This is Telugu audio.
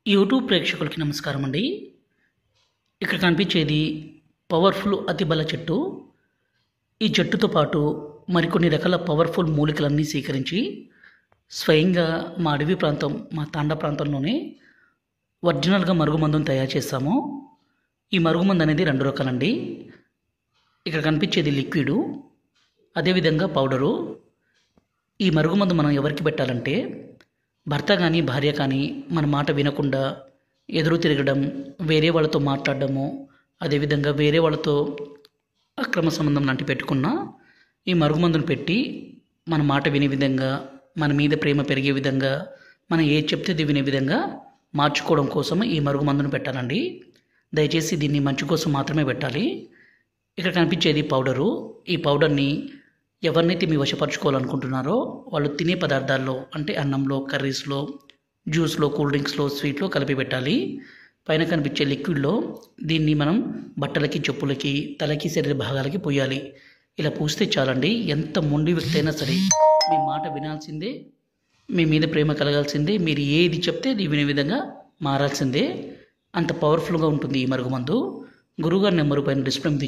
యూట్యూబ్ ప్రేక్షకులకి నమస్కారం అండి. ఇక్కడ కనిపించేది పవర్ఫుల్ అతిబల చెట్టు. ఈ చెట్టుతో పాటు మరికొన్ని రకాల పవర్ఫుల్ మూలికలన్నీ సేకరించి స్వయంగా మా అడవి ప్రాంతం, మా తాండా ప్రాంతంలోనే ఒరిజినల్గా మరుగుమందును తయారు చేస్తాము. ఈ మరుగుమందు అనేది 2 రకాలండి. ఇక్కడ కనిపించేది లిక్విడు, అదేవిధంగా పౌడరు. ఈ మరుగుమందు మనం ఎవరికి పెట్టాలంటే భర్త కానీ భార్య కానీ మన మాట వినకుండా ఎదురు తిరగడం, వేరే వాళ్ళతో మాట్లాడడము, అదేవిధంగా వేరే వాళ్ళతో అక్రమ సంబంధం లాంటి పెట్టుకున్న ఈ మరుగుమందును పెట్టి మన మాట వినే విధంగా, మన మీద ప్రేమ పెరిగే విధంగా, మనం ఏది చెప్తే అది వినే విధంగా మార్చుకోవడం కోసం ఈ మరుగుమందును పెట్టాలండి. దయచేసి దీన్ని మంచి కోసం మాత్రమే పెట్టాలి. ఇక్కడ కనిపించేది పౌడరు. ఈ పౌడర్ని ఎవరినైతే మీ వశపరచుకోవాలనుకుంటున్నారో వాళ్ళు తినే పదార్థాల్లో, అంటే అన్నంలో, కర్రీస్లో, జ్యూస్లో, కూల్ డ్రింక్స్లో, స్వీట్లో కలిపి పెట్టాలి. పైన కనిపించే లిక్విడ్లో దీన్ని మనం బట్టలకి, చెప్పులకి, తలకి, శరీర భాగాలకి పోయాలి. ఇలా పూస్తే చాలండి. ఎంత మొండి వ్యక్తి అయినా సరే మీ మాట వినాల్సిందే, మీ మీద ప్రేమ కలగాల్సిందే, మీరు ఏది చెప్తే అది వినే విధంగా మారాల్సిందే. అంత పవర్ఫుల్గా ఉంటుంది ఈ మరుగుమందు. గురువుగారి నెంబరు పైన డిస్ప్లే